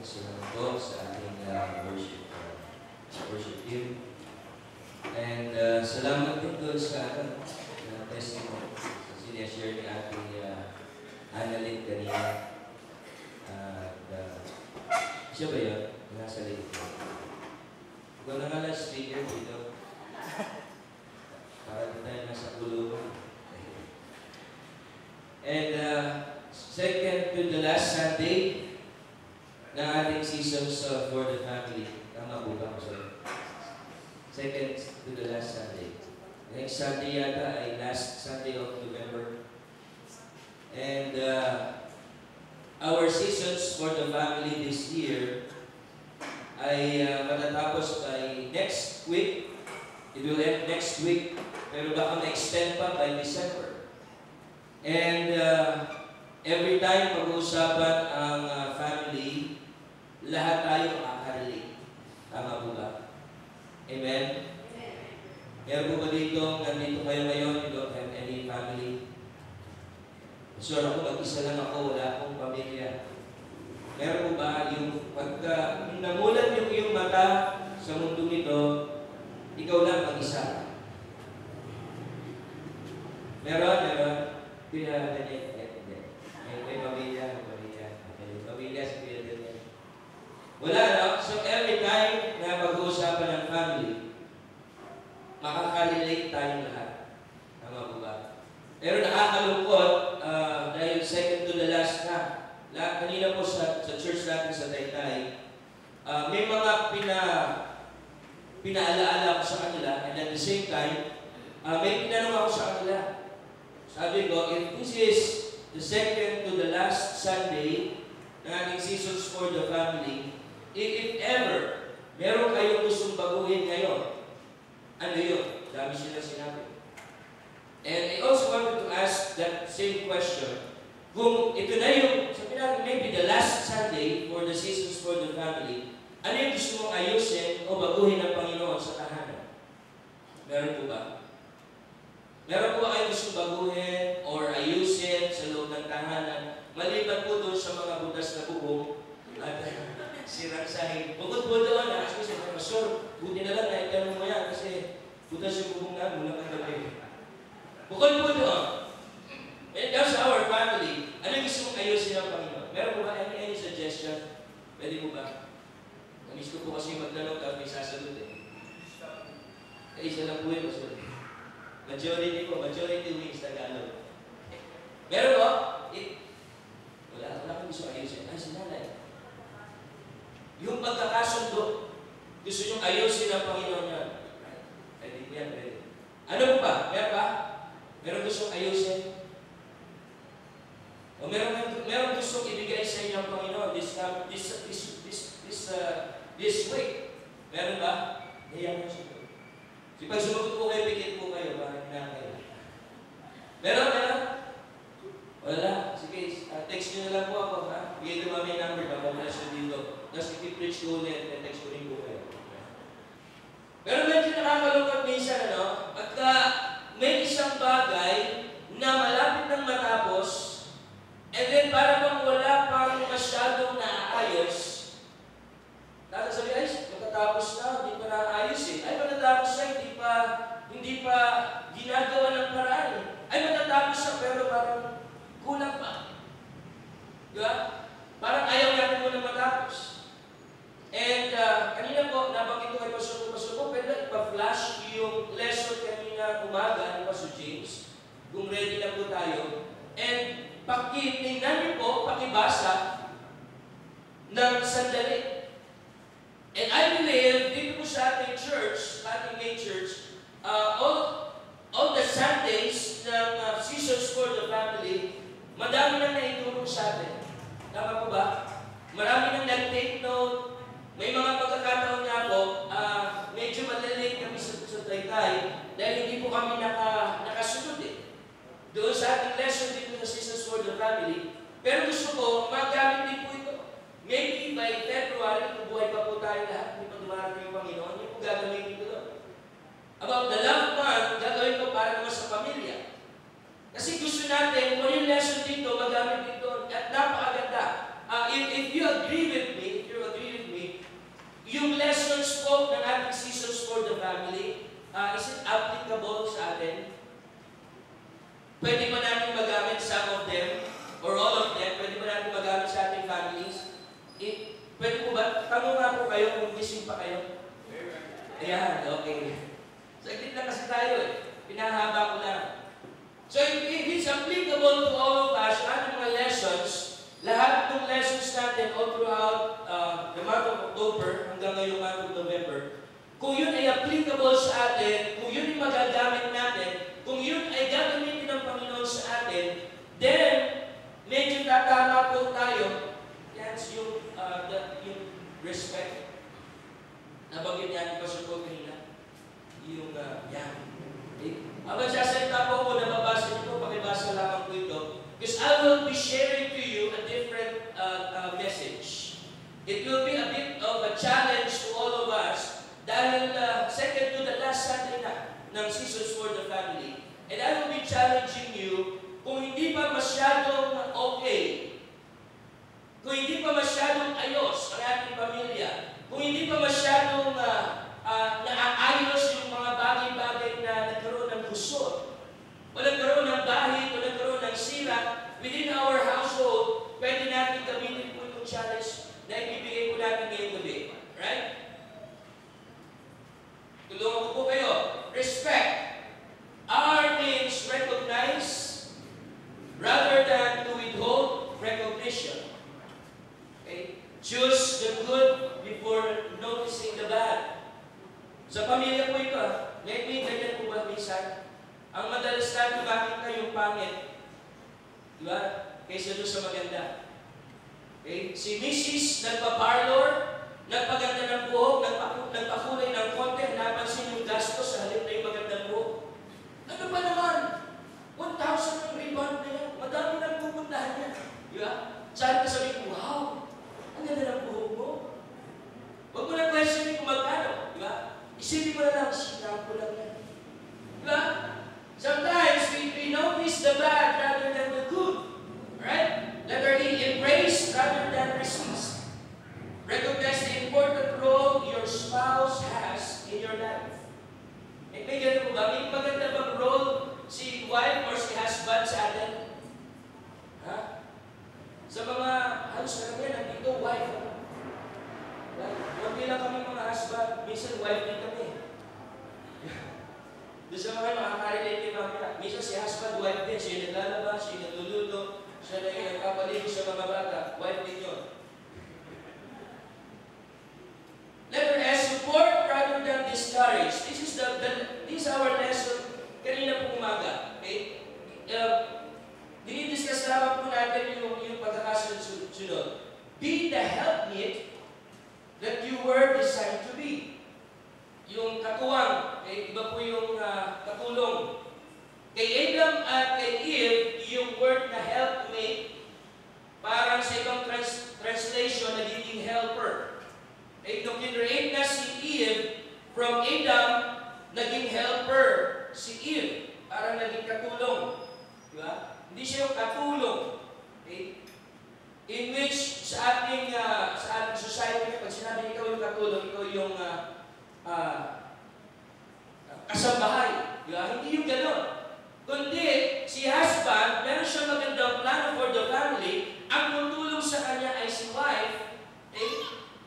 Salamat po sa ating worship team. And salamat din doon sa testimony. So, sinashare ni ating Annalyn kanina. Siya ba yun? Nasa likod ko. Ikaw na nga lang speaker dito. Para tayo nasa kulungan. And second to the last Sunday na ating seasons for the family. Tama po ba ako sa'yo? Second to the last Sunday. Next Sunday yata ay last Sunday of November. And our seasons for the family this year ay matatapos by next week. It will end next week. Pero baka ma-extend pa by December. And every time pag-uusapan ang family, lahat tayo makaka-relate. Tama po ba? Amen? Meron po ba dito, nandito kayo ngayon, you don't have any family? Sure ako, mag-isa lang ako, wala akong pamilya. Meron po ba yung pagka namulat yung iyong mata sa mundo nito, ikaw lang mag-isa? Meron? Kaya may pamilya. May pamilya sa kaya ganyan. Wala, no? So every time na mag-uusapan ng family, makaka-relate tayong lahat. Tama po ba? Pero nakakalungkot, dahil second to the last na, kanina po sa church natin sa Taytay, may mga pinaalaala ko sa kanila, and at the same time, may tinanong ako sa kanila. Sabi ko, if this is the second to the last Sunday ng ating seasons for the family, if ever, meron kayong gustong baguhin ngayon, ano yun? Dami sila sinabi. And I also wanted to ask that same question. Kung ito na yung, sabi natin, maybe the last Sunday for the seasons for the family, ano yung gusto mong ayusin o baguhin ng Panginoon sa tahanan? Meron po ba? Meron po ba kayong gusto baguhin or ayusin sa loob ng tahanan? Maliban po doon sa mga butas na bubong at sirang sahig. Bukod po doon, kasi Pastor, buti na lang na itanong mo yan kasi butas yung bubong na mula kang gabi. Bukod po doon, and that's our family. Ano gusto mong ayusin ng Panginoon? Meron po ba any suggestion? Pwede po ba? Namis ko po kasi magtanong ka, may sasagot eh. Isa lang po yun, Pastor. Majority wins Tagalog. Meron po? Wala kang gusto ayusin. Ay, sinalay. Yung pagkakasundo, gusto nyo ayusin ang Panginoon yan. Pwede yan, pwede. Ano po ba? Meron ba? Meron gusto ayusin? O meron gusto ibigay sa inyo ang Panginoon this week? Meron ba? Ayan mo siya. So, pag sumagot po kayo, pikit po kayo, parang hinakay. Meron? Wala. Sige, text nyo na lang po ako, ha? Bigay ito mami number, papabulas nyo dito. Tapos i-preach ko ulit, and text ko rin po kayo. Pero medyo nakakalungkot minsan, ano? Pagka may isang bagay na malapit ng matapos, and then para bang wala pang masyadong naaayos, sabi, ay, matatapos na, hindi pa naayos eh. Ay, matatapos na, hindi pa ginagawa ng paraan eh. Ay, matatapos na, pero parang kulang pa. Diba? Parang ayaw natin mo na matapos. And kanina po, nabanggit ko kay Pastor po, pwede pa-flash yung lesson kanina umaga ni Pastor James. Kung ready na po tayo. And tingnan niyo po, pakibasa ng sandali. And I believe, dito po sa ating church, ating main church, all the Sundays ng seasons for the family, madami nang naitulong sa atin. Tama po ba? Marami nang nag-take note. May mga pagkakataon nga po, medyo malalate kami sa Taytay dahil hindi po kami nakasunod eh. Doon sa ating lesson dito sa seasons for the family. Pero gusto ko, magamit din po ito. Maybe by February, kung buhay pa po tayo lahat, hindi pa dumarating yung Panginoon, hindi po gagamitin ko doon. About the love month, gagawin ko para naman sa pamilya. Kasi gusto natin, kung yung lesson dito, magamit dito, at napakaganda. If you agree with me, if you is it applicable sa atin? Pwede ba natin magamit some of them or all of them? Pwede ba natin magamit sa ating families? Pwede po ba? Tanong nga po kayo kung gising pa kayo. Ayan, okay. Saglit na kasi tayo eh. Pinahaba ko lang. So if it's applicable to all of us, ating mga lessons, lahat ng lessons natin all throughout the month of October hanggang ngayong month of November, kung yun ay applicable sa atin, kung yun ay magagamit natin, kung yun ay gagamitin ng Panginoon sa atin, then medyo tatama po tayo. That's yung respect. Nabanggit niya ni Pastor Paul kanina. Yung yan. Okay? Habang sasalita po ako, nababasa niyo po, pakibasa lamang po ito. Because I will be sharing to you a different message. It will be a bit of a challenge to all of us dahil second to the last Sunday na ng Seasons for the Family. And I will be challenging you kung hindi pa masyadong okay, kung hindi pa masyadong ayos ang ating pamilya, kung hindi pa masyadong naayos yung mga bagay-bagay na nagkaroon ng gusot, o nagkaroon ng bahid, o nagkaroon ng sira within our household, pwede natin gamitin po itong challenge na ibibigay ko natin ngayong gabi. Right? Tulungan ko po kayo. Respect. R means recognize rather than to withhold recognition. Okay? Choose the good before noticing the bad. Sa pamilya po ito, let me ganyan po ba minsan? Ang madalas natin makita yung pangit, di ba? Kaysa doon sa maganda. Okay? Si Mrs. nagpa-parlor, nagpaganda ng buhok, nagpakulay ng konti, napansin yung gastos sa halip na yung magandang buhok. Ano ba naman? 1,000 ang rebound na yan. Madami nang pupuntahan yan. Di ba? Saan ka sabihin, wow, ang ganda ng buhok mo. Huwag mo na questionin kung magkano. Di ba? Isipin mo na lang, sinang ko lang yan. Di ba? Sometimes we notice the bad rather than the good. Alright? Letter E, embrace rather than resist. Recognize the important role your spouse has in your life. May ganun po ba? May maganda bang role si wife or si husband sa atin? Ha? Sa mga halos karamihan, nandito, wife. Huwag lang kami mga husband, minsan wife din kami. Doon sa mga makaka-relate din mamaya. Minsan si husband, wife din. Siya naglalabas, siya nagluluto, siya na yung nagpapaligo sa mga bata. Wife din yun. Letter S, support rather than discourage. This is our lesson kanina po umaga. Okay? Dinidiscuss lamang po natin yung pagkakasunod. Be the helpmeet that you were designed to be. Yung katuwang, okay? Iba po yung katulong. Kay Adam at kay Eve, yung word na helpmate, parang sa ibang translation, nagiging helper. Eh, nung kinreate na si Eve, from Adam, naging helper si Eve. Parang naging katulong. Diba? Hindi siya yung katulong. Okay? In which, sa ating society, pag sinabi ikaw yung katulong, ikaw yung kasambahay. Diba? Hindi yung gano'n. Kundi, si husband, meron siyang magandang plano for the family, ang tutulong sa kanya ay si wife, okay?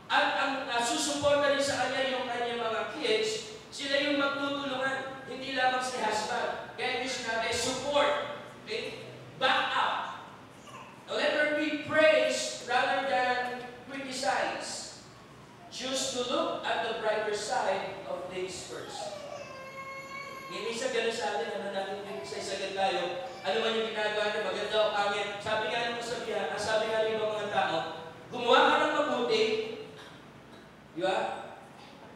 At ang susuporta rin sa kanya yung kanyang mga kids, sila yung magtutulungan, hindi lamang si husband. Kaya yung sinabi, support, okay? Back up. Now, letter B, praise rather than criticize. Choose to look at the brighter side of things first. Minsan gano'n sa atin, ano natin criticize agad tayo, ano man yung ginagawa na maganda o pangit. Sabi nga ng sabihan, sabi nga ng ibang mga tao, gumawa ka ng mabuti, di ba?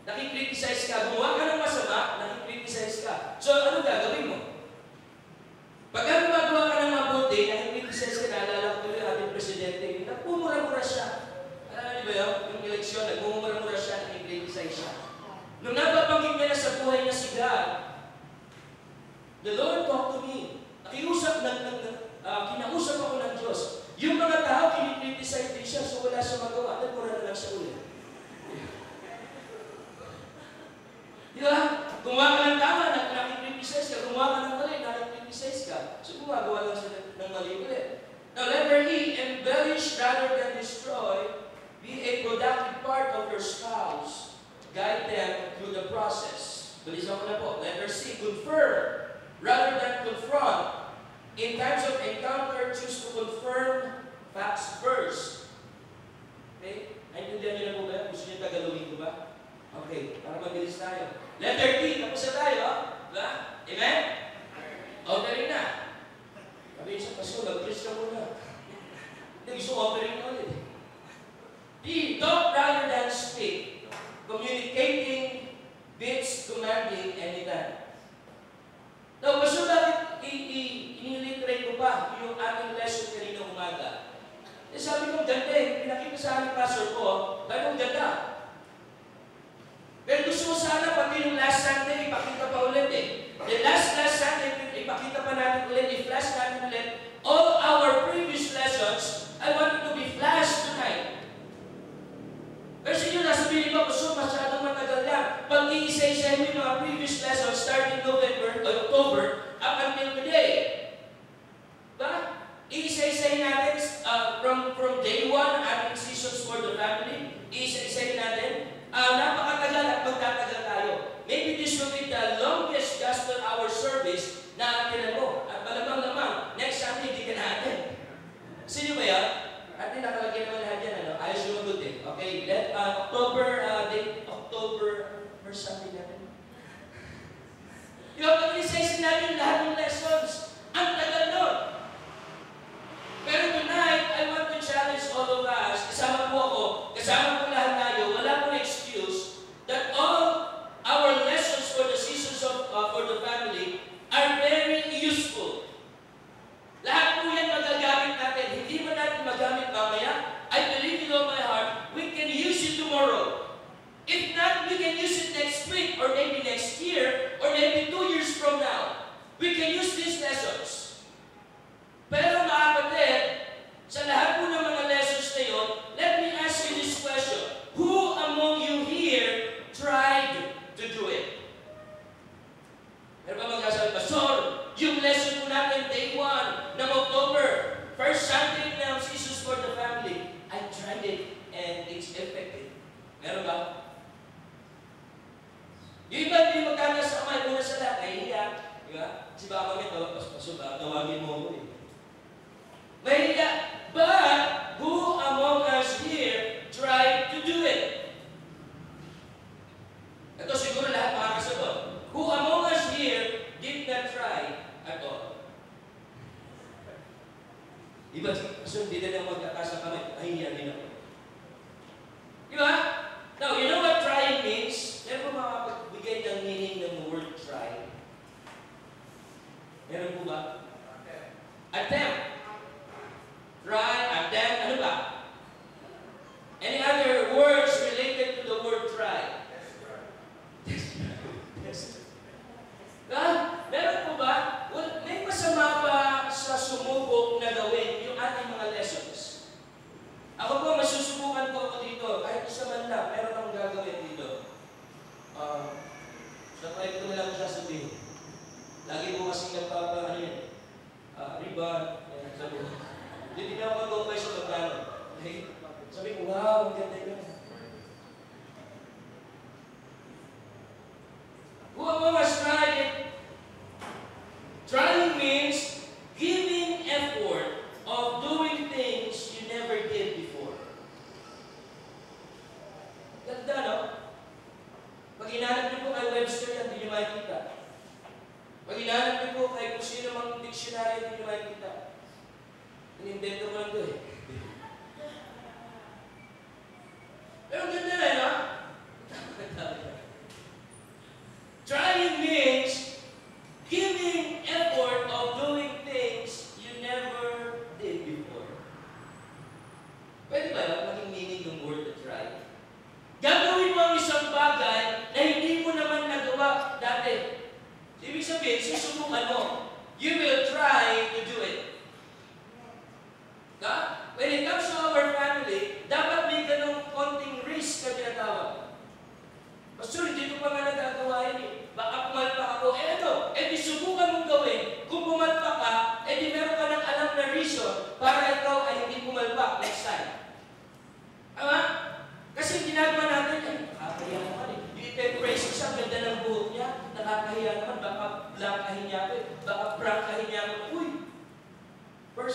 Nakikriticize ka. Gumawa ka ng masama, nakikriticize ka. So, ano gagawin mo? Pagka gumagawa ka ng mabuti, nakikriticize ka, naalala ko yung ating presidente, nagmumura-mura siya. Alam niyo ba yun? Yung eleksyon, nagmumura-mura siya, nakikriticize siya. Nung napapanggit niya na sa buhay niya si God, the Lord talked to me. Kinausap ako ng Diyos. Yung mga tao, kinikriticize din siya, so wala siya magawa. Nagmura na lang siya ulit. Di ba? Gumawa ka ng tao, Nourish rather than destroy. Be a productive part of your spouse. Guide them through the process. Bilisan ko na po. Letter C, confirm rather than confront. In times of encounter, choose to confirm facts first. Okay? Naintindihan niyo na po ba? Gusto niyo tagalogin ko ba? Okay, para mabilis tayo. Letter D, tapos na tayo. Diba? Amen? Offering na. Sabi niyo sa pastor, mag-preach ka muna. Hindi, gusto offering na ulit. D, talk rather than speak. Communicating beats commanding anytime. Now, pastor, bakit iniliterate ko pa yung ating lesson kanina umaga? Eh, sabi ko, ganda eh. Pinakita sa aking pastor ko, ganun ganda. Pero gusto ko sana pati yung last Sunday, ipakita pa ulit eh. The last Sunday, ipakita pa natin ulit, i-flash natin ulit. All our previous lessons, I want it to be flashed tonight. Kasi yun, nasabihin ko, so masyadong matagal yan. Pag iisa-isa yung mga previous lessons starting November, October, up until today. Ba? Iisa-isahin natin from day 1, ating seasons for the family. Iisa-isahin natin. Napakatagal at magtatagal tayo. Maybe this will be the longest gospel hour service na atinan mo. At malamang-lamang, next Sunday, hindi ka na atin. Sino ba yan? Atin nakalagyan naman lahat yan. Ayos lumagot eh. Okay, October, first Sunday natin. Yung pag-iisa-isin natin lahat ng lessons. Ang tagal nun. Pero tonight, I want to challenge all of us. Kasama po ako, kasama po lahat tayo. Wala pong excuse that all our lessons for the seasons of for the family are very useful. Lahat po yan magagamit natin. Hindi mo natin magamit mamaya. I believe in all my heart, we can use it tomorrow. If not, we can use it next week, or maybe next year, or maybe 2 years from now. We can use these lessons. Pero mga kapatid, sa lahat po ng mga lessons na yun, let me ask you this question. Who among you here tried to do it? Pero ba magkasabi, Pastor, yung lesson po natin, day 1 ng October, first Sunday ng Seasons for the Family, I tried it and it's effective. Meron ba? Yung iba, hindi magkakalas sa kamay, muna sa lahat, nahihiya. Diba? Si baka kami, Pastor, tawagin mo ako eh. Mahihiya. But, who among us here tried to do it? Ito siguro lahat makakasagot. Who among us here did not try at all? Iba, Pastor, hindi na lang magkakalas sa kamay, nahihiya din ako. Diba? Now, you know what trying means? Meron po makapagbigay ng meaning ng word try? Meron po ba? Attempt. Try, attempt, ano ba? Any other words related to the word try? Meron po ba? Well, may masama ba sa sumubok na gawin yung ating mga lessons? Ako po, masusubukan ko ako dito. Kahit isa man lang, meron akong gagawin dito. Sa proyekto na lang ko sasabihin. Lagi po kasing nagpapa, ano yun? Ribbon. Sabi ko. Hindi na ako mag-go sa pagkano. Okay? Sabi ko, wow, ang ganda yun. Who among us tried it? Trying means giving effort of doing things you never did before. Ganda, no? Pag hinanap niyo po kay Webster yan, hindi niyo makikita. Pag hinanap niyo po kay kung sino mang dictionary, hindi niyo makikita. In-invento ko lang ito eh. Pero ganda na, no? Trying means giving effort of doing things you never did before. Pwede ba yun? Maging meaning yung word to try? Gagawin mo ang isang bagay na hindi mo naman nagawa dati. Ibig sabihin, susubukan mo. You will try to do it. When it comes to our family, dapat may ganong konting risk na tinatawag. Pastor, hindi ko pa nga nagagawa yun eh. Baka pumalpak ako. Di subukan mong gawin. Kung pumalpak ka, di meron ka ng alam na reason para ikaw ay hindi pumalpak.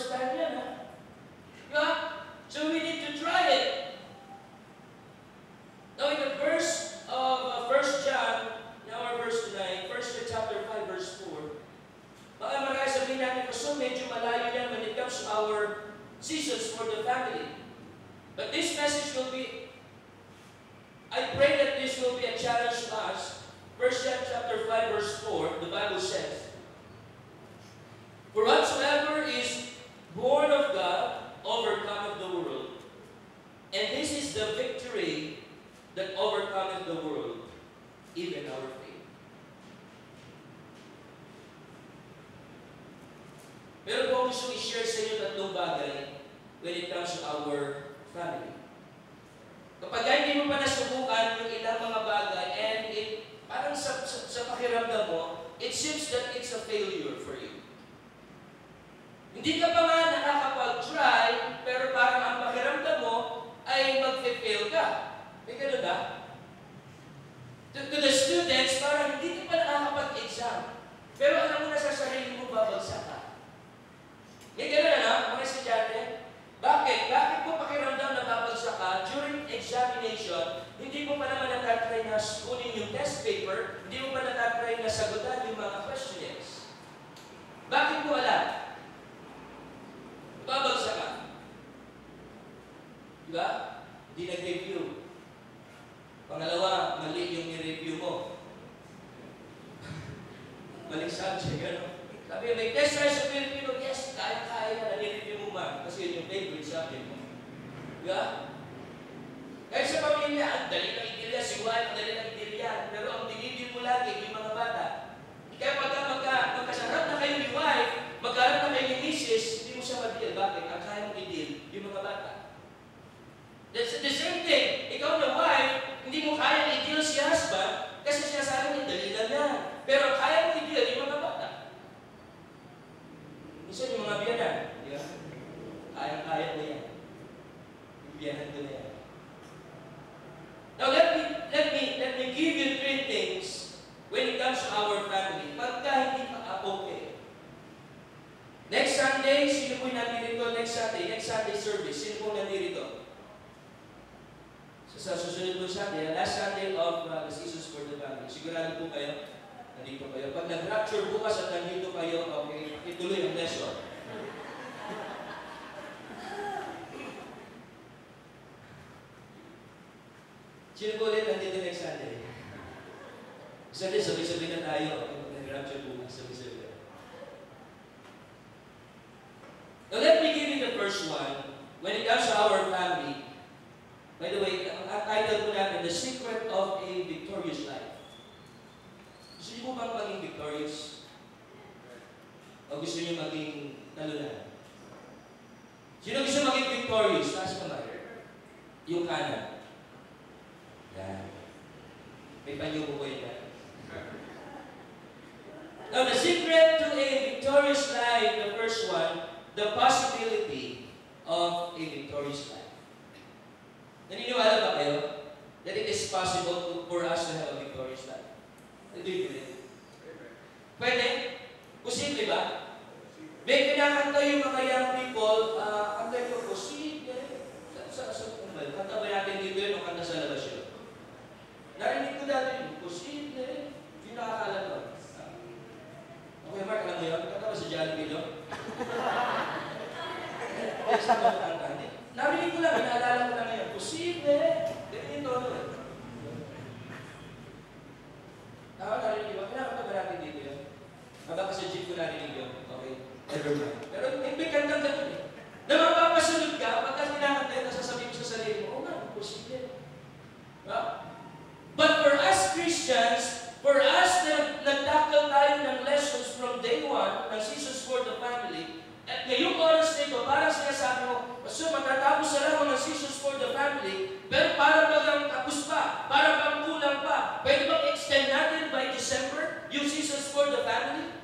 first time yan, ha? Yeah? So we need to try it. Now in the verse of 1 John, now our verse 9, 1 John chapter 5, verse 4, baka marami sabihin natin, so medyo malayo yan when it comes to our seasons for the family. But this message will be, I pray that this will be a challenge to us. 1 John chapter 5, verse 4, the Bible says, for whatsoever is born of God overcometh the world. And this is the victory that overcometh the world, even our faith. Pero po gusto i-share sa inyo tatlong bagay when it comes to our family. Kapag hindi mo pa nasubukan yung ilang mga bagay and parang sa pakiramdam mo, it seems that it's a failure for you. Hindi ka pa nga nakakapag-try, pero parang ang pakiramdam mo ay mag-fail ka. May ganun ba? To the students, parang hindi ka pa nakakapag-exam. Pero alam mo na sa sarili mo, babagsak ka. May ganun na, mga estudyante? Bakit? Bakit mo pakiramdam na babagsak ka during examination, hindi mo pa naman natatry na kunin yung test paper, hindi mo pa natatry na sagutan yung mga questionnaires? Bakit mo alam? Babagsak ka. Diba? Hindi nag-review. Pangalawa, mali yung ni-review mo. Maling subject, ano? Sabi, may test tayo sa Filipino, yes, kaya-kaya na ni-review mo man. Kasi yun yung favorite subject mo. Diba? Kahit sa pamilya, ang dali ng idilya, si wife, ang dali ng idilya. Pero ang dinidil mo lagi, yung mga bata. Kaya magkasarap na kayo ni wife, magkaroon na kayo ni misis, hindi mo siya ma-deal. Bakit? Ang kaya mong i-deal, yung mga bata. That's the same thing. Ikaw na wife, hindi mo kaya i-deal si husband, kasi siya sa akin, dali lang yan. Pero kaya mong i-deal yung mga bata. Isa yung mga biyanan, di ba? Kaya-kaya mo yan. Yung biyanan ko na yan. Now, let me give you 3 things when it comes to our family. Pagka hindi pa okay. Next Sunday, sino po nandirito? Next Sunday service, sino po nandirito? Sa susunod po Sunday, last Sunday of the Seasons for the Family. Sigurado po kayo, nandito kayo. Pag nag-rapture bukas at nandito kayo, okay, ituloy ang lesson. Sino po ulit nandito next Sunday? Sunday, sabi-sabi na tayo. Pag nag-rapture bukas, sabi-sabi. Now, let me give you the first one. When it comes to our family, by the way, ang title po natin, The Secret of a Victorious Life. Gusto niyo po bang maging victorious? O gusto niyo maging talunan? Sino gusto maging victorious? Taas kamay. Yung kanan. Yan. May panyo po yan. Now, the secret to a victorious life, the first one, the possibility of a victorious life. Naniniwala ba kayo that it is possible for us to have a victorious life? Do you believe? Pwede? Posible ba? May kinakanta yung mga young people, kanta yung posible. Kanta ba natin dito yun o kanta sa labas yun? Narinig ko dati yung posible. Hindi nakakala to. Okay, Mark, alam mo yun? Kanta ba sa Jollibee doon? Kaya sa mga kanta, hindi. Narinig ko lang, inaalala ko lang ngayon. Posible. Ganyan yung tono eh. Narinig ba? Kinakanta ba natin dito yun? Baka sa jeep ko narinig yun. Okay. Never mind. Pero may kantang ganun eh. Na mapapasunod ka, pagka kinakanta yun, nasasabihin mo sa sarili mo, oh nga, posible. Diba? But for us Christians, for us na nagtakal tayo ng lessons from day 1 ng Seasons for the Family, at ngayong oras nito, parang sinasabi mo, so matatapos na lang ng Seasons for the Family, pero para bang tapos pa? Para bang kulang pa? Pwede bang extend natin by December yung Seasons for the Family?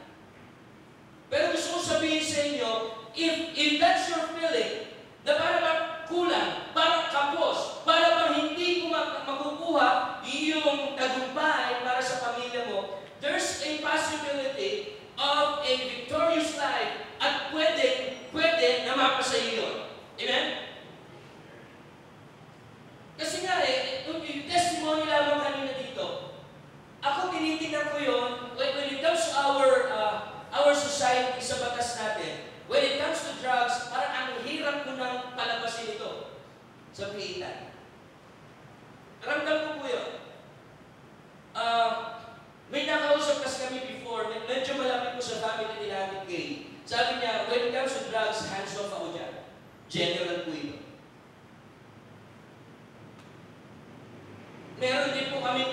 Pero gusto ko sabihin sa inyo, if that's your feeling, na para bang kulang, parang kapos, para bang hindi mo makukuha yung tagumpay para sa pamilya mo, there's a possibility of a victorious life at pwede Amen? Kasi nga yung testimony lamang kanina dito, ako tinitingnan ko yun, when it comes to our society sa batas natin, when it comes to drugs, parang ang hirap ko nang palabasin ito sa piitan. Ramdam ko po yun. May nakausap kasi kami before, medyo malapit ko sa family ni Ate Kay. Sabi niya, when it comes to drugs, hands off ako dyan. General po ito. Meron din po kami,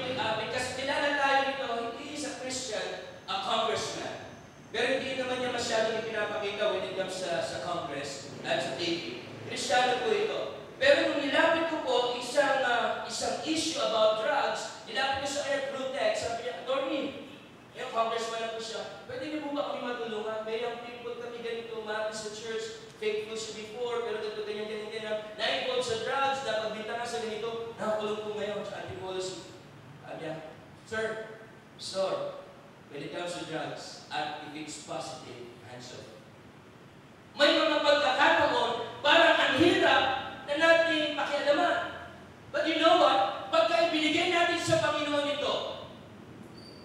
kasi kilala tayo nito, hindi sa Christian, a congressman. Pero hindi naman niya masyadong ipinapakita when it comes sa Congress at sa TV. Kristiyano po ito. Pero nung nilapit ko po isang issue about drugs, nilapit ko sa kanya through text, sabi niya, Attorney, yung congressman na po siya, pwede niyo po ba kami matulungan? May young people kami ganito, marami sa church, faithful siya before, pero ganito, ganyan, na-involved sa drugs, napagbintangan sa ganito, nakakulong po ngayon sa anti-policy. Sabi niya, Sir, when it comes to drugs, at if it's positive, hands off. May mga pagkakataon, parang ang hirap na natin pakialaman. But you know what? Pagka ibinigay natin sa Panginoon ito,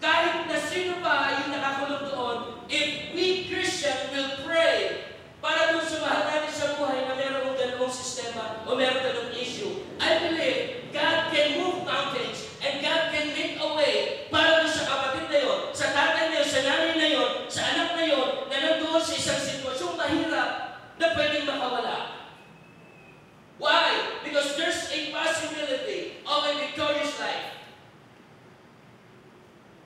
kahit na sino pa yung nakakulong doon, if we Christian will pray para doon sa mahal natin sa buhay na meron ng ganung sistema o meron ganung issue, I believe God can move mountains and God can make a way para doon sa kapatid na yun, sa tatay na yun, sa nanay na yun, sa anak na yun, na nandoon sa isang sitwasyong mahirap na pwedeng makawala. Why? Because there's a possibility of a victorious life.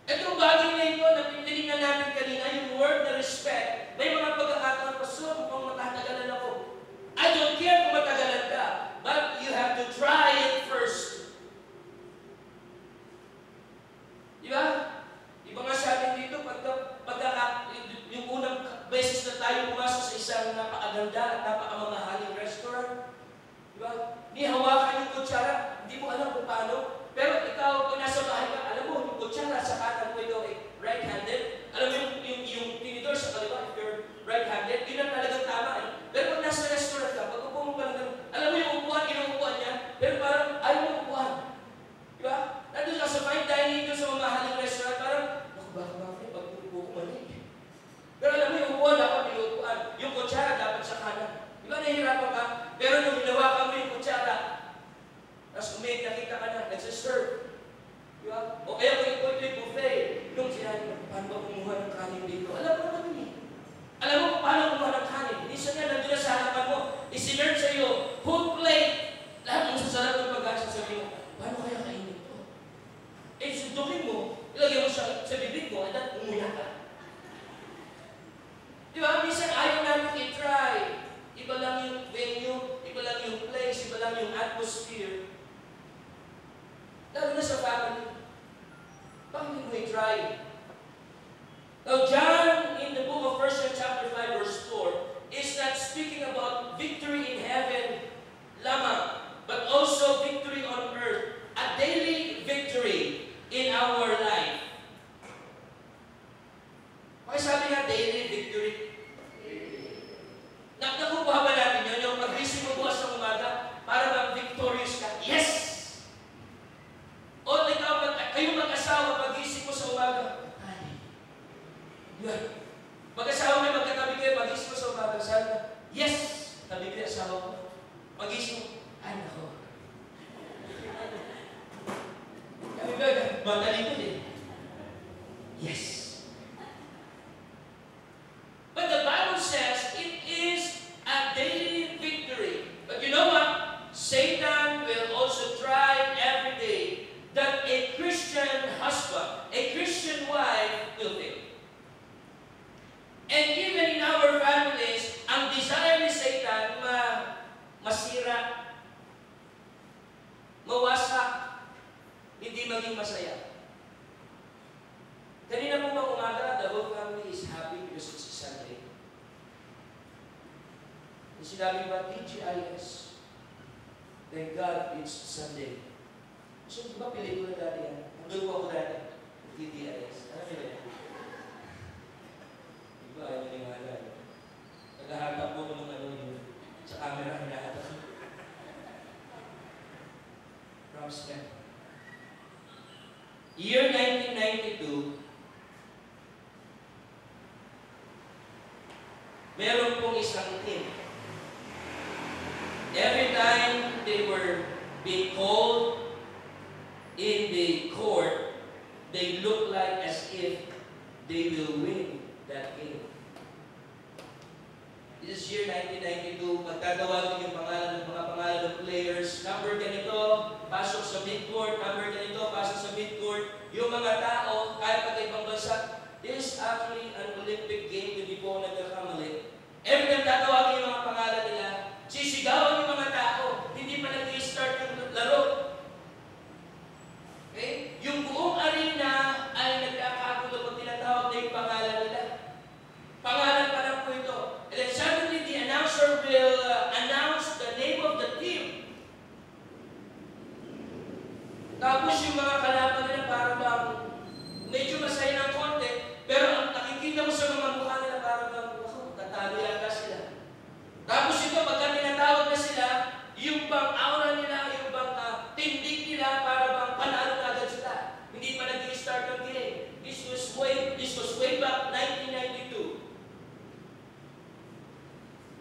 Itong bagay na ito na pinilingnan natin kanina, yung word na respect, may mga pagkakataon pa, so mukhang matatagalan ako. I don't care kung matagalan ka, but you have to try it first. Diba? Iba nga sabi dito, yung unang beses na tayo pumasok sa isang napakaganda at napakamamahaling restaurant, diba? Ni hawakan yung kutsara, hindi mo alam kung paano. Pero ikaw, kung nasa bahay ka, alam mo, yung kutsara sa kanan mo ito ay right-handed. Alam mo yung tinidor sa kaliwa, if you're right-handed, yun ang talagang tama. Pero pag nasa restaurant ka, pag upo mo ka lang, alam mo yung upuan, inuupuan niya, pero parang ayaw mo upuan. Diba? Nandun ka sa fine dining doon sa mamahaling restaurant, parang, naku, bakit pag upo ko mali? Pero alam mo yung upuan, dapat inuupuan. Yung kutsara dapat sa kanan. Diba nahihirapan ka? Pero nung hinawakan mo yung kutsara, tapos nakita ka na, nagsiserve. Diba? O kaya kung ito yung buffet, nung sinabi mo, paano ba kumuha ng kanin dito? Alam mo naman eh. Alam mo kung paano kumuha ng kanin. Minsan nga, nandun na sa harapan mo, isinerve sa iyo, whole plate, lahat ng sasarap ng pag-asa sa iyo, paano kaya kainin ito? Eh, sundukin mo, ilagay mo sa bibig mo, at umuya ka. Diba? Minsan ayaw natin i-try. Iba lang yung venue, iba lang yung place, iba lang yung atmosphere. Lalo na sa family. Bakit hindi mo i-try? Now, John, in the book of 1 John chapter 5, verse 4, is not speaking about victory in heaven lamang, but also victory on earth, a daily victory in our life. Bakit sabi nga daily victory? Nakukuha ba natin yun? Yung pag-gising mo bukas ng umaga, para bang victorious ka? Yes! O kayo mag-asawa, pag-gising mo sa umaga, ay, yun. Mag-asawa may magkatabi kayo, pag-gising mo sa umaga, sabi ka, yes! Tabi kayo asawa ko. Pag-gising mo, ay, nako. Kami ba, madali ko din. Yes! But the Bible says it is a daily victory. But you know what? Satan will also try every day that a Christian husband, a Christian wife will fail. And even in our families, ang desire ni Satan masira, mawasak, hindi maging masaya. Kanina po bang umaga, the whole family is happy because it's Sunday. Yung sinabi ba, TGIS, thank God it's Sunday. So, di ba pelikula dati yan? Nandun po ako dati, TGIS. Ano nila yan? Di ba, ayaw nila nga yan. Naghahanap po ko ng ano yun. Sa camera, hinahanap. Promise ka. Year 1992, meron pong isang team. Every time they were being called in the court, they look like as if they will win that game. This is year 1992, magtatawagin yung pangalan ng players. Number ganito, pasok sa midcourt. Number ganito, pasok sa midcourt. Yung mga tao, kahit pag ibang bansa, this is actually an Olympic game, hindi po ako nagkakamali. Every time tatawagin yung mga pangalan nila, sisigawan yung mga tao, hindi pa nag-i-start yung laro. Okay? Yung buong arena ay nagkakagulo pag tinatawag na yung pangalan nila. Pangalan pa lang po ito. And then suddenly the announcer will announce the name of the team. Tapos yung mga kalaban nila parang bang medyo masaya ng konti, pero ang nakikita mo sa mga mukha nila parang bang tatalo yata sila. Tapos ito, pagka tinatawag na sila, yung bang aura nila, yung bang tindig nila, para bang panalo na agad sila. Hindi pa nag-i-start ng game. This was way back 1992.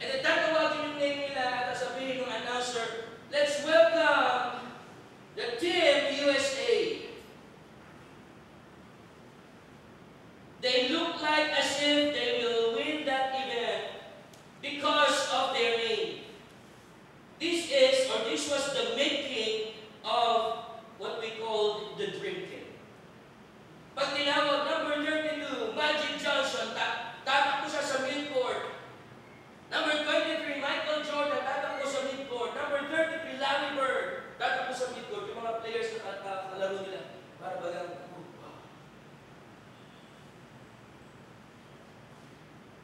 And then tatawagin yung name nila at sabihin ng announcer, let's welcome the Team USA. They look like as if they will win that event because of their name. This was the making of what we call the Dream Team. Pag tinawag number 32, Magic Johnson, tatakbo siya sa midcourt. Number 23, Michael Jordan, tatakbo sa midcourt. Number 33, Larry Bird, tatakbo sa midcourt. Yung mga players na kalaro nila, para bagang,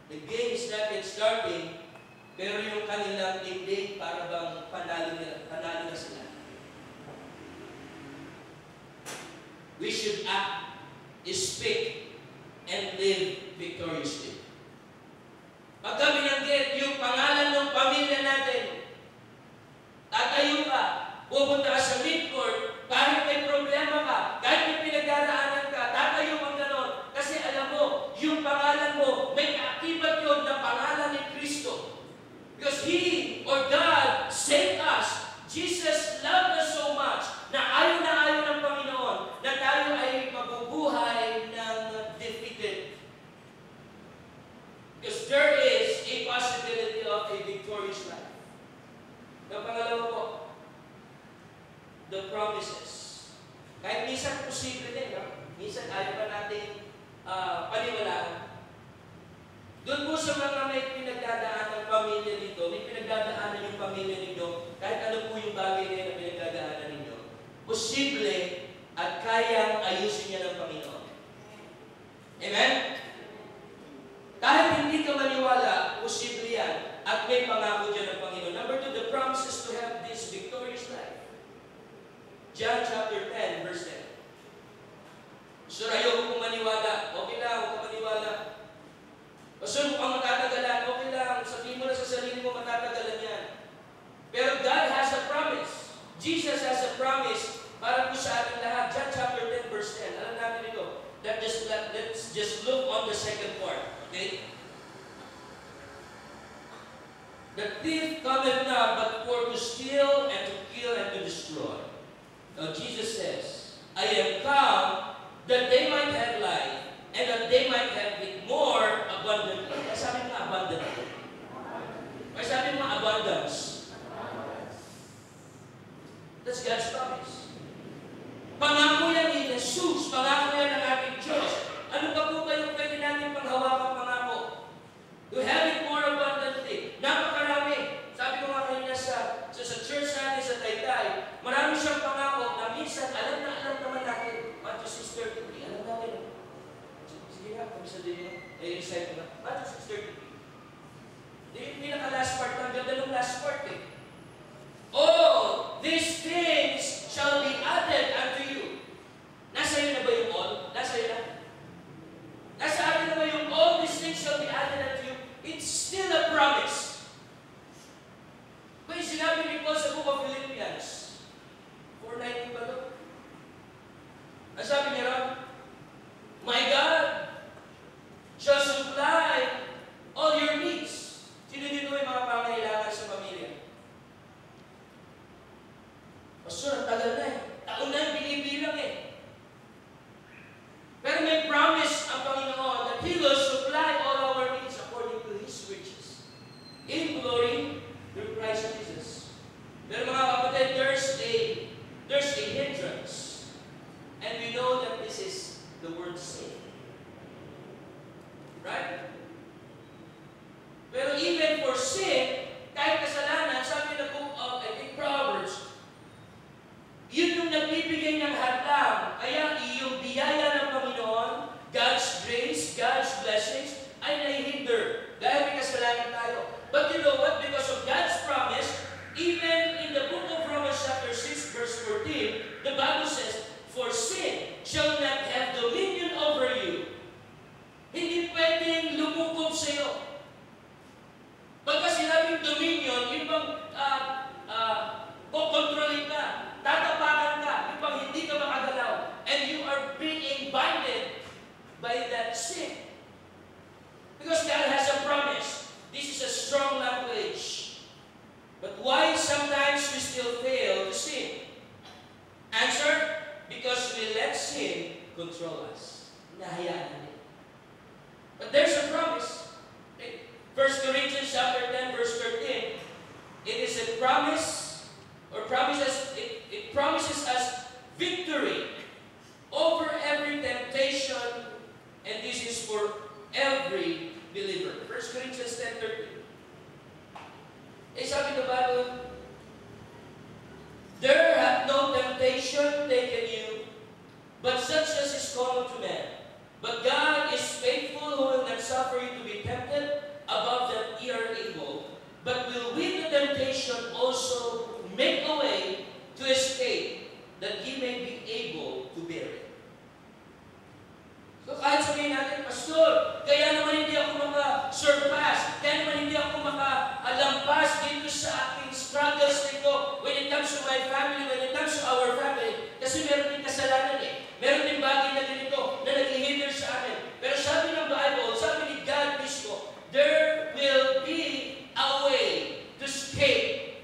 the game is not yet starting, pero yung kanilang tindig para bang panalo na sila. We should act, speak, and live victoriously. Pagka binanggit yung pangalan ng pamilya natin, tatayo ka, pupunta ka sa midcourt, kahit may problema ka, kahit may pinagdaraanan ka, tatayo kang ganon. Kasi alam mo, yung pangalan mo, may kaakibat yun ng pangalan ni Kristo. Because He or God saved us. Jesus loved us so much na ayaw ng Panginoon na tayo ay mabubuhay ng defeated. Because there is a possibility of a victorious life. Ang pangalawa po, the promises. Kahit minsan posible din, no? Minsan ayaw pa natin paniwalaan. Doon po sa mga may pinagdadaan ng pamilya dito, may pinagdadaanan yung pamilya ninyo, kahit ano po yung bagay na pinagdadaanan ninyo, posible at kayang ayusin niya ng Panginoon. Amen? Kahit hindi ka maniwala, posible yan, at may pangako dyan ng Panginoon. Number 2, the promises to have this victorious life. John chapter 10, verse 10. So, ayaw kong maniwala. Okay lang, huwag ka maniwala. Pastor, mukhang matatagalan. Okay lang, sabihin mo na sa sarili mo, matatagalan yan. Pero God has a promise. Jesus has a promise para po sa ating lahat. John chapter 10, verse 10. Alam natin ito. Let's just look on the second part. Okay? The thief cometh not but for to steal and to kill and to destroy. Now Jesus says, I am come that they might have life and that they might have it more abundantly. Kaya sabi nga abundantly. Kaya sabi nga abundance. That's God's promise. Pangako yan ni Jesus. Pangako yan ng ating Diyos. Ano pa po ba yung pwede natin panghawakan pangako? To have it more abundantly. Napakarami. Sabi ko nga kanina sa church natin sa Taytay, marami siyang pangako na minsan alam naman natin. Matthew 6:33, alam natin. Sige nga, kami sa din control us. Hinahayaan natin. But there's a promise. 1 Corinthians chapter 10, verse 13. It is a promise, or it promises us victory over every temptation, and this is for every believer. 1 Corinthians 10:13. Sabi ng Bible, there hath no temptation taken you, but such as is common to man. But God is faithful, who will not suffer you to be tempted above that ye are able, but will with the temptation also make a way to escape, that ye may be able to bear it. So kahit sabihin natin, Pastor, kaya naman hindi ako maka-surpass, kaya naman hindi ako maka-alampas dito sa aking struggles nito when it comes to my family, when it comes to our family, kasi meron din kasalanan eh. Meron din bagay na ganito na nag-hinder sa akin. Pero sabi ng Bible, sabi ni God mismo, there will be a way to escape.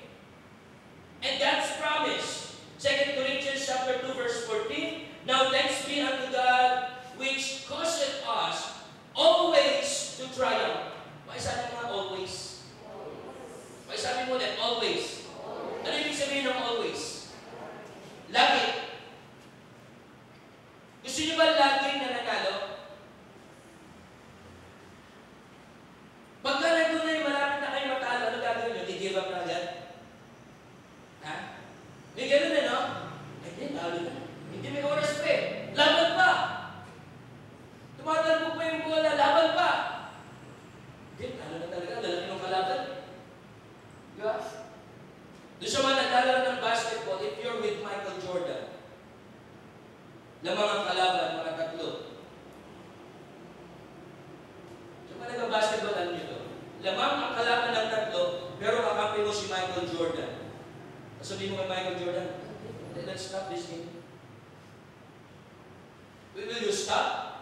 And God's promise, 2 Corinthians chapter 2, verse 14, now thanks be unto God, which causeth us always to triumph. Sabi mo always. Sabi mo that always. Ano ibig sabihin ng always? Lagi. Gusto niyo ba laging nananalo? Pagka nandun na yung malapit na kayo matalo, ano gagawin nyo? Di-give up na agad? Ha? May ganun na, no? Hindi, talo na. Hindi may oras pa eh. Laban pa! Tumatalbo pa yung bola, laban pa! Hindi, talo na talaga. Lalaki ng kalaban. Diba? Doon sa mga naglalaro ng basketball, if you're with Michael Jordan, lamang ang kalaban, mga tatlo. So, mga nag-basketball, alam nyo to. Lamang ang kalaban ng tatlo, pero kakampi mo si Michael Jordan. Sabihin mo kay Michael Jordan, let's stop this game. Will you stop?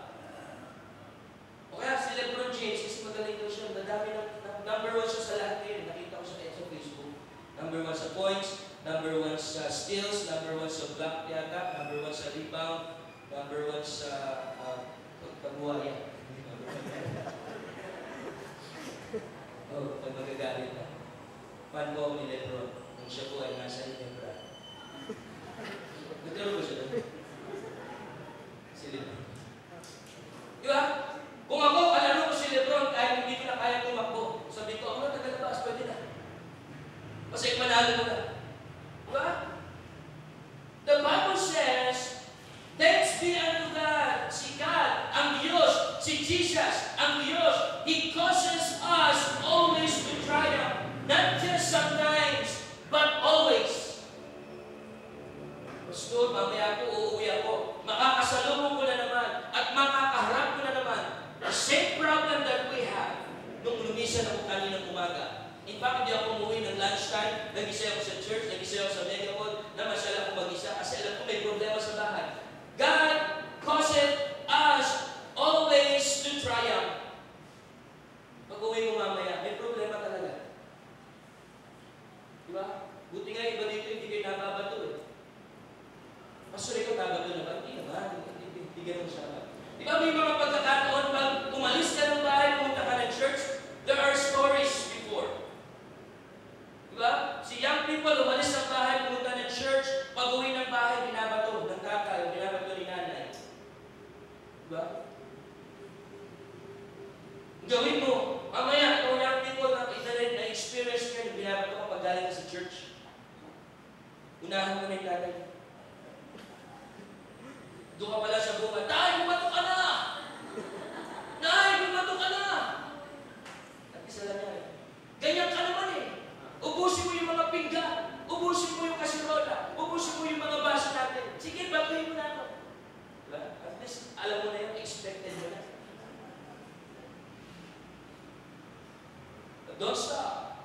O kaya si LeBron James, kasi magaling daw siya. Nadami number 1 siya sa lahat ngayon. Nakita ko siya sa Facebook. Number 1 sa points, number 1 sa steals, number 1 sa block yata, number 1 sa rebound, number 1 sa pagkabuhaya. Oh, pag magagalit na. Fan mo ni Lebron, kung siya po ay nasa Inebra. Nagkaroon ba siya doon? Si Lebron. Diba? Kung ako, kalaro ko si Lebron, kahit hindi ko na kaya tumakbo, sabi ko, ako na tagalabas, pwede na. Kasi manalo mo na. Diba? The Bible says, thanks be unto God, si God, ang Diyos, si Jesus, ang Diyos, He causes us always to triumph. Not just sometimes, but always. Pastor, mamaya ako, uuwi ako. Makakasalubong ko na naman at makakaharap ko na naman the same problem that we have nung lumisan ako kaninang umaga. In fact, hindi ako umuwi ng lunchtime, nag-isa ako sa church, nag-isa ako sa Megapod, na masyala ako mag-isa kasi alam ko may problema sa bahay. God causeth us always to triumph. Pag-uwi mo mamaya, may problema talaga. Diba? Buti nga iba dito, hindi kayo nababato eh. Pastor, ikaw nabato na ba? Hindi naman. Hindi ganun siya. Diba may mga pagkakataon pag umalis ka ng bahay, pumunta ka ng church, there are stories before. Diba? Si young people, umalis ng bahay, pumunta ng church, pag-uwi ng bahay, binabato ng tatay, binabato ni nanay. Diba? Gawin mo. Mamaya, ito young people na-experience nyo, binabato ka pag galing ka sa church. Unahan mo na yung tatay. Doon ka pala sa bunga, Tay, bumato ka na! Nay, bumato ka na! At isa lang yan. Ganyan ka naman eh. Ubusin mo yung mga pinggan. Ubusin mo yung kasirola. Ubusin mo yung mga baso natin. Sige, batuhin mo na ako. Diba? At least, alam mo na yung expected mo na. But don't stop.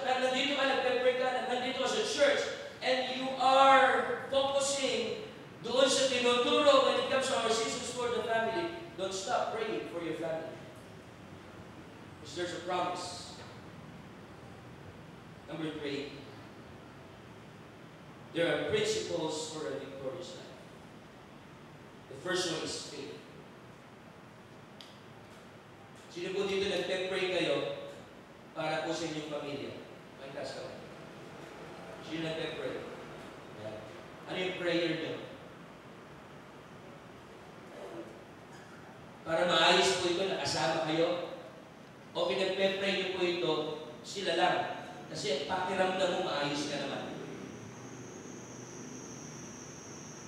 Nandito ka, nag-prepare ka, nandito ka sa church, and you are focusing doon sa tinuturo when it comes to our seasons for the family. Don't stop praying for your family. Because there's a promise. Number 3, there are principles for a victorious life. The first one is faith. Sino po dito nagpe-pray kayo para po sa inyong pamilya? May taas ka. Sino nagpe-pray? Yeah. Ano yung prayer nyo? Para maayos po ito, nakasama kayo? O pinagpe-pray nyo po ito, sila lang. Kasi pakiramdam mo, maayos ka naman.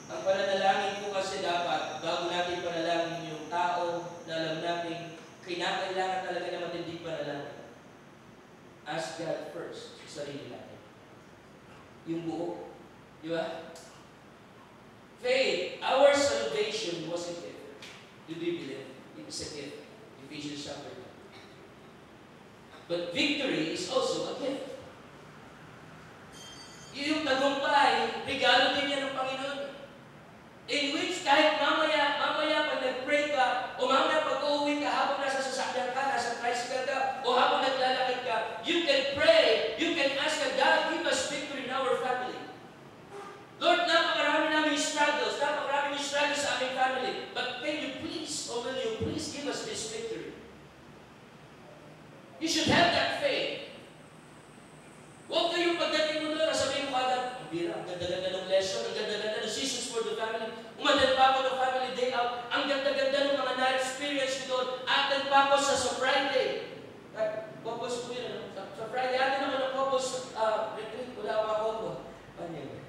Ang pananalangin po kasi dapat, bago natin panalangin yung tao na alam natin, kinakailangan talaga na matinding panalangin. Ask God first sa sarili natin. Yung buo. Di ba? Faith, our salvation was a gift. Do we believe? It is a gift. Ephesians chapter 2. But victory is also a gift. Yung tagumpay, regalo din yan ng Panginoon. In which kahit mamaya pag nag-pray ka, o mamaya pag uuwi ka, habang nasa sasakyan ka, nasa tricycle ka, o habang naglalakad ka, you can pray, you can ask God, give us victory in our family. Lord, napakarami namin struggles sa aming family, but can you please, or will you please give us this victory? You should have that faith. Huwag kayong pagdating mo doon, sabihin mo kagad, ang bira, ang ganda-ganda ng lesson, ang ganda-ganda ng seasons for the family. Umadan pa ako ng family day out. Ang ganda-ganda ng mga na-experience ko doon. Atin pa ako sa Friday. Couples po yun. Sa Friday, atin naman ang couples retreat. Wala ako ako. Paano yun?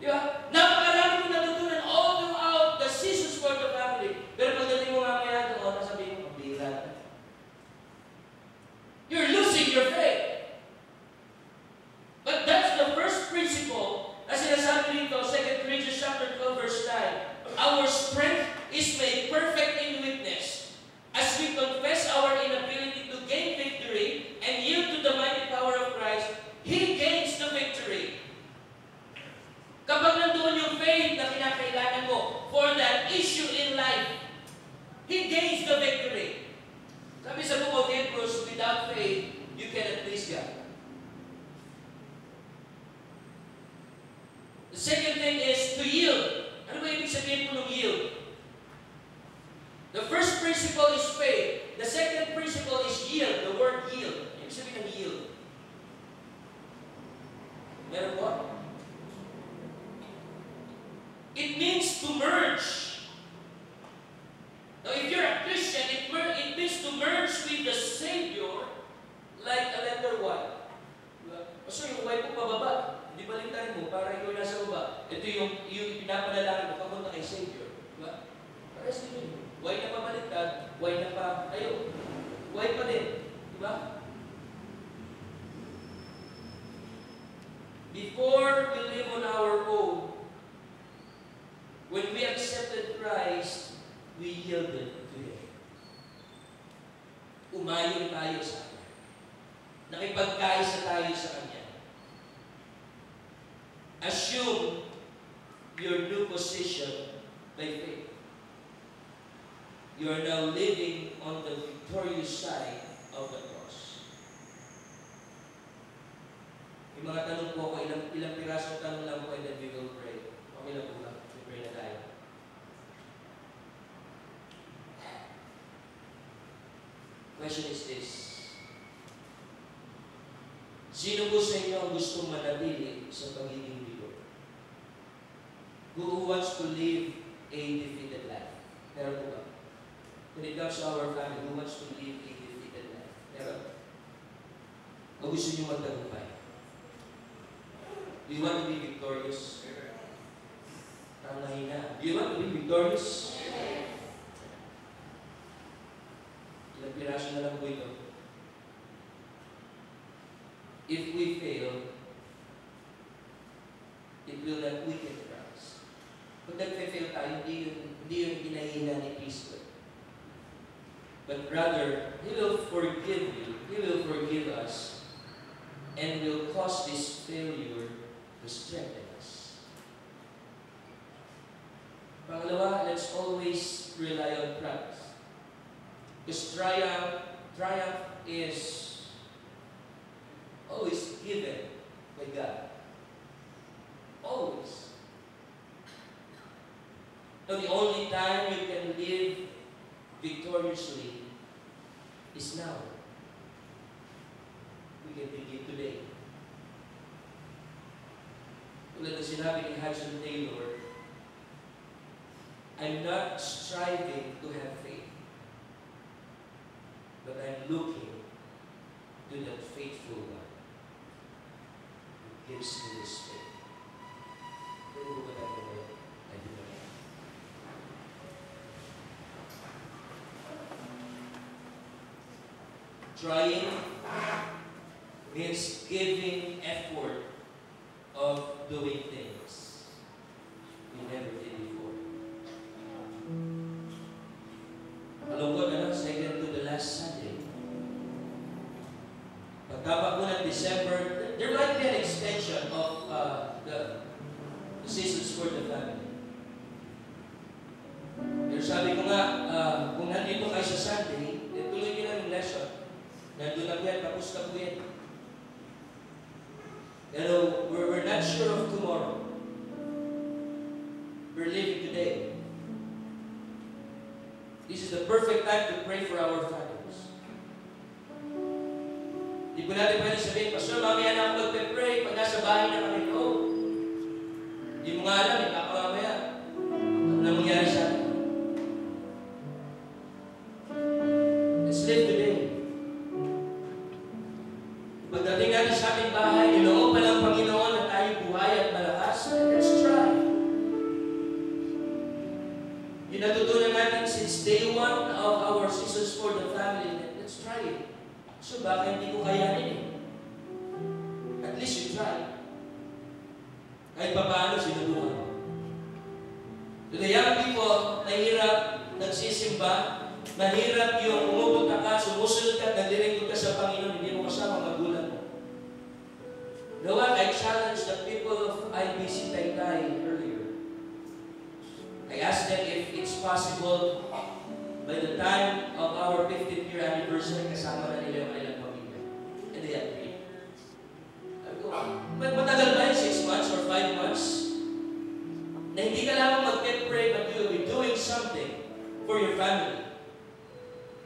Diba? Napakarami ko natutunan all throughout the seasons for the family. Pero pagdating mo mamaya doon, nasabihin mo, ang bira. You're losing your faith. But that's the first principle na sinasabi dito, 2 Corinthians chapter 12, verse 9. Our strength is made perfect in weakness. As we confess our inability to gain victory and yield to the mighty power of Christ, He gains the victory. Kapag nandoon yung faith na kinakailangan mo for that issue in life, He gains the victory. Sabi sa book of Hebrews, without faith, you cannot please God. The second thing is to yield. Ano ba ibig sabihin po ng yield? The first principle is faith. The second principle is yield. The word yield. Ibig sabihin ng yield. Meron po? It means to merge. Now, if you're a Christian, it means to merge with the Savior like a letter Y. So, yung Y po pababa. Hindi baliktarin mo para ikaw nasa baba. Ito yung pinapanalangin mo papunta kay Savior. Diba? Pares din yun. Y na pa baliktad, Y na pa tayo. Y pa din. Diba? Before we live on our own, when we accepted Christ, we yielded to Him. Umayon tayo sa Kanya. Nakipagkaisa tayo sa Kanya. Assume your new position by faith. You are now living on the victorious side of the cross. Yung mga tanong po ako, ilang pirasong tanong lang po, and then we will pray. Okay lang po lang. We pray na tayo. Question is this. Sino po sa inyo ang gustong manatili sa pagiging bigo? Who wants to live a defeated life? Meron po ba? When it comes to our family, who wants to live a defeated life? Meron? O gusto nyo magtagumpay? Do you want to be victorious? Ang mahina. Do you want to be victorious? Ilang piraso na lang po ito. If we fail, it will not weaken Christ. Pag nag-fail tayo, hindi yun ginahina ni Kristo. But rather, He will forgive you, He will forgive us, and will cause this failure to strengthen us. Pangalawa, let's always rely on Christ. Because triumph is always given by God. Always. No, the only time you can live victoriously is now. We can begin today. Tulad na sinabi ni Hudson Taylor, I'm not striving to have faith, but I'm looking to that faithful one who gives me this faith. Pwede ko ba tayo tumayo? Tayo tumayo. Trying means giving effort of doing things we never did before. Malungkot na, second to the last Sunday. Pagtapos po ng December, there might be an extension of the seasons for the family. Pero sabi ko nga, kung nandito kayo sa Sunday, tuloy nyo lang yung lesson. Nandun na po yan, tapos na po yan. Pero we're not sure of tomorrow. We're living today. This is the perfect time to pray for our fathers. Hindi po natin pwede sabihin, Pastor, mamaya na ako magpe-pray pag nasa bahay na kami. Oh, hindi mo nga alam, baka mamaya. Ano na mangyari sa atin? Let's live today. Pagdating natin sa ating bahay, niloob pa ng Panginoon na tayo buhay at malakas, let's try. Yung natutunan natin since day one of our seasons for the family, let's try it. So baka hindi ko kayanin eh. At least you try. Kahit pa paano sinubukan mo. To the young people, nahirap nagsisimba, mahirap yung umupunta ka, sumusunod ka, nagdirekto ka sa Panginoon, hindi mo kasama magulang mo. You know what? I challenged the people of IBC Taytay earlier. I asked them if it's possible by the time of our 15th year anniversary, kasama na nila yung kanilang pamilya. And they agreed. Matagal ba yun? 6 months or 5 months? Na hindi ka lamang mag-pray, but you will be doing something for your family.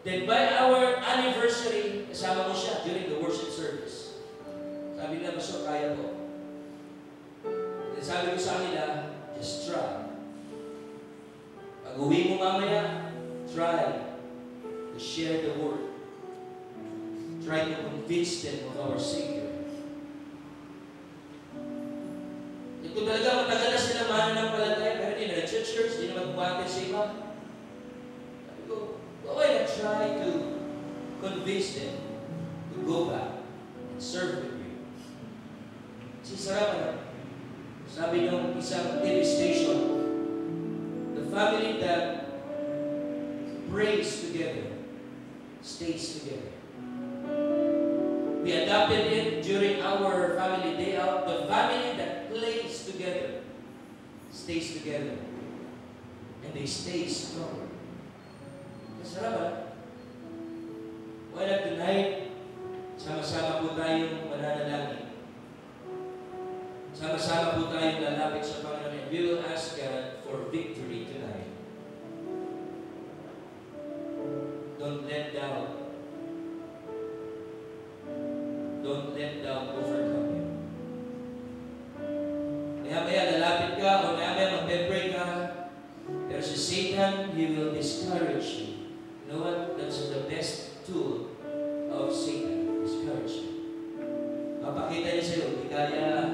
Then by our anniversary, kasama mo siya during the worship service. Sabi nila, Pastor, kaya po. Then sabi ko sa kanila, just try. Pag uwi mo mamaya, try to share the word. Try to convince them of our Savior. Kung talaga matagal na sila mananampalataya, pero hindi na nag-church, hindi na mag-buwate sa iba. Sabi ko, okay na try to convince them to go back and serve with you. Kasi sarap na. Sabi ng isang TV station, the family that prays together stays together. We adopted it during our family day out. The family that plays together stays together. And they stay strong. Masarap ba? Why not tonight, sama-sama po tayong mananalangin. Sama-sama po tayong lalapit sa Panginoon. And we will ask God for victory tonight. Don't let down. Don't let down overcome you. Maya-maya lalapit ka o maya-maya magpe-pray ka. Pero si Satan, he will discourage you. You know what? That's the best tool of Satan. Discouragement. Papakita niya sa'yo, hindi kaya.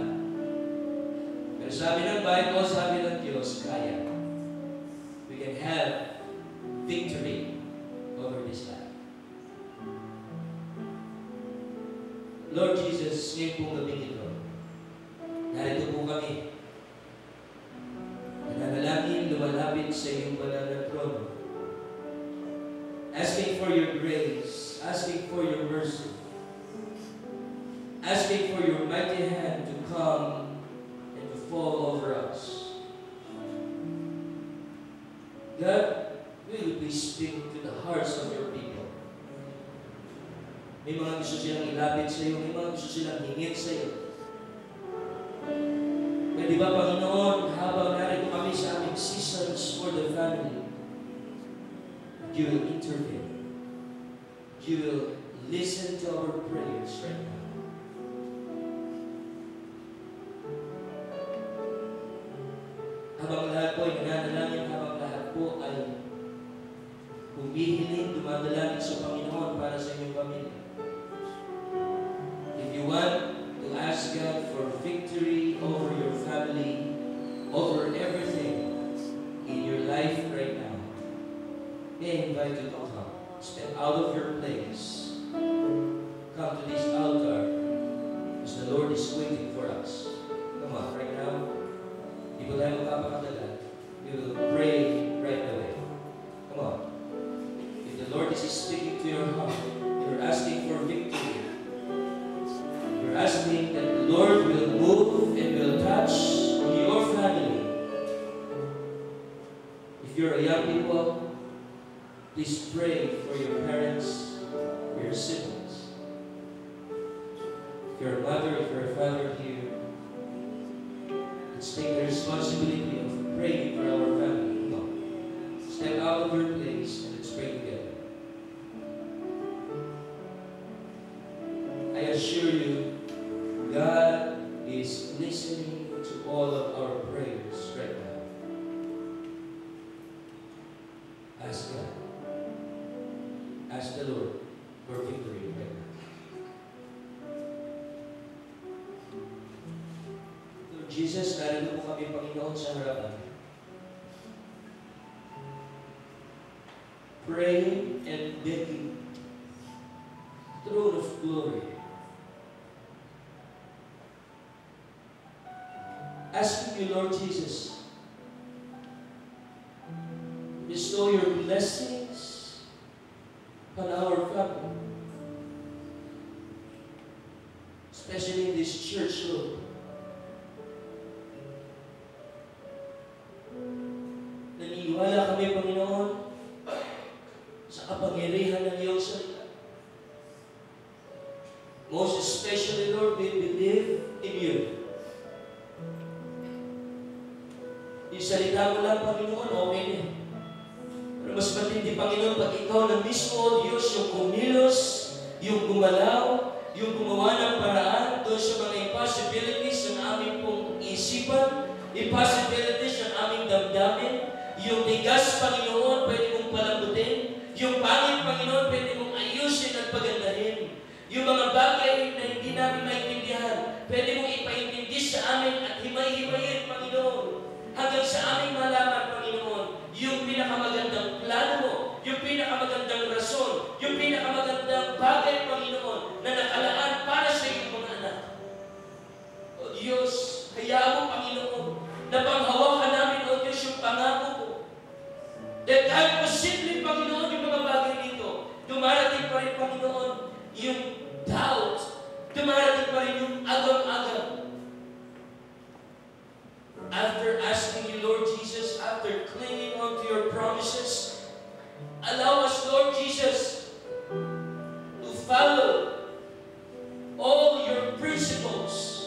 Pero sabi ng Bible, sabi ng Diyos, kaya. We can have victory over this life. Lord Jesus, ngayon pong gabing ito, narito po kami. Nananalangin, lumalapit sa iyong banal na trono. Asking for your grace, asking for your mercy, asking for your mighty hand to come and to fall over us. God, will you please speak to the hearts of your people? May mga gusto silang ilapit sa iyo, may mga gusto silang hingin sa iyo. Pwede ba, Panginoon, habang narito kami sa aming seasons for the family, you will intervene. You will listen to our prayers right now. Habang lahat po ay nananalangin, habang lahat po ay humihiling, dumadalangin sa Panginoon para sa inyong pamilya. If you want to ask God for victory over your family, over everything in your life right now, may I invite you to come. Step out of your place. Come to this altar as the Lord is waiting for us. Come on, right now. Hindi ko tayo magpapakadala. We will pray right away. Come on. If the Lord is speaking to your heart, you're asking for victory. You're asking that the Lord will move and will touch your family. If you're a young people, please pray for your parents, for your siblings. If you're a mother, if you're a father here, let's take the responsibility of praying for our family. Come on. Step out of your place and let's pray together. I assure you, God is listening to all of our prayers right now. Ask God. Ask the Lord for victory right now. Lord Jesus, narito po kami, Panginoon, sa harapan. Praying and begging throne of glory. Asking you, Lord Jesus, bestow your blessings on our family, especially in this church, Lord. Naniniwala kami, Panginoon, sa kapangyarihan ng iyong salita. Most especially, Lord, we believe in you. Yung salita mo lang, Panginoon, okay na. Pero mas matindi, Panginoon, pag ikaw na mismo, Diyos, yung kumilos, yung gumalaw, yung gumawa ng paraan doon sa mga impossibilities ng aming pong isipan, impossibilities ng aming damdamin, yung tigas, Panginoon, pwede mong palambutin, yung pangit, Panginoon, pwede mong ayusin at pagandahin, yung mga bagay na hindi namin maintindihan, pwede mong ipaintindi sa amin at himay-himayin, Panginoon, hanggang sa aming malaman, Panginoon, yung pinakamagandang plano mo, yung pinakamagandang rason, yung pinakamagandang bagay, Panginoon, na nakalaan para sa iyong mga anak. O Diyos, hayaan mo, Panginoon, na panghawakan namin, O Diyos, yung pangako mo. Dahil kahit posible, Panginoon, yung mga bagay dito, dumarating pa rin, Panginoon, yung doubt, dumarating pa rin yung agam-agam. After asking you, Lord Jesus, after clinging on to your promises, allow us, Lord Jesus, to follow all your principles.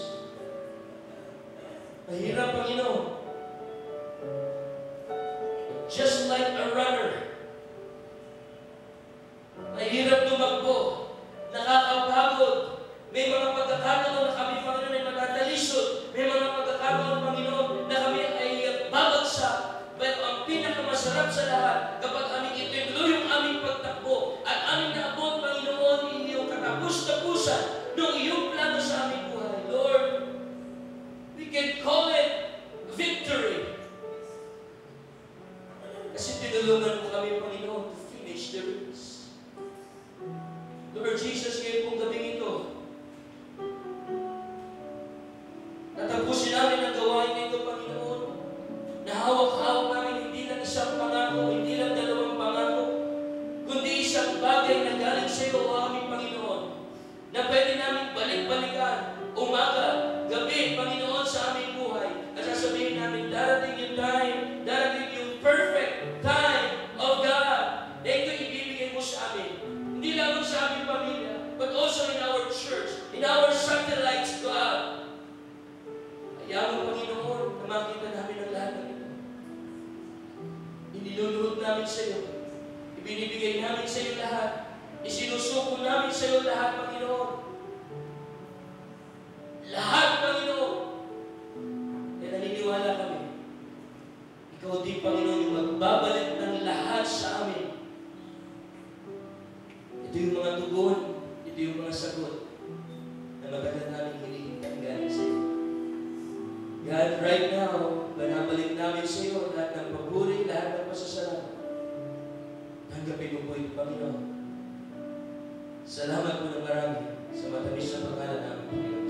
Mahirap, Panginoon. Just like a runner, mahirap tumakbo, nakakapagod. May mga pagkakataon na kami, Panginoon, ay matatalisod. May mga pagkakataon, Panginoon, na kami ay babagsak. Pero ang pinakamasarap sa lahat, kapag aming ituloy yung aming pagtakbo at aming naabot, Panginoon, yung katapos-tapusan ng iyong plano sa aming buhay. Lord, we can call it namin sa iyo. Ibinibigay namin sa iyo lahat. Isinusuko namin sa iyo lahat, Panginoon. Lahat, Panginoon. Kaya naniniwala kami. Ikaw din, Panginoon, yung magbabalik ng lahat sa amin. Ito yung mga tugon, ito yung mga sagot na matagal namin hinihingan galing sa iyo. God, right now, banabalik namin sa iyo lahat ng papuri, lahat ng pasasalamat. Tanggapin mo po ito, Panginoon. Salamat po ng marami sa matamis na pangalan namin, Panginoon.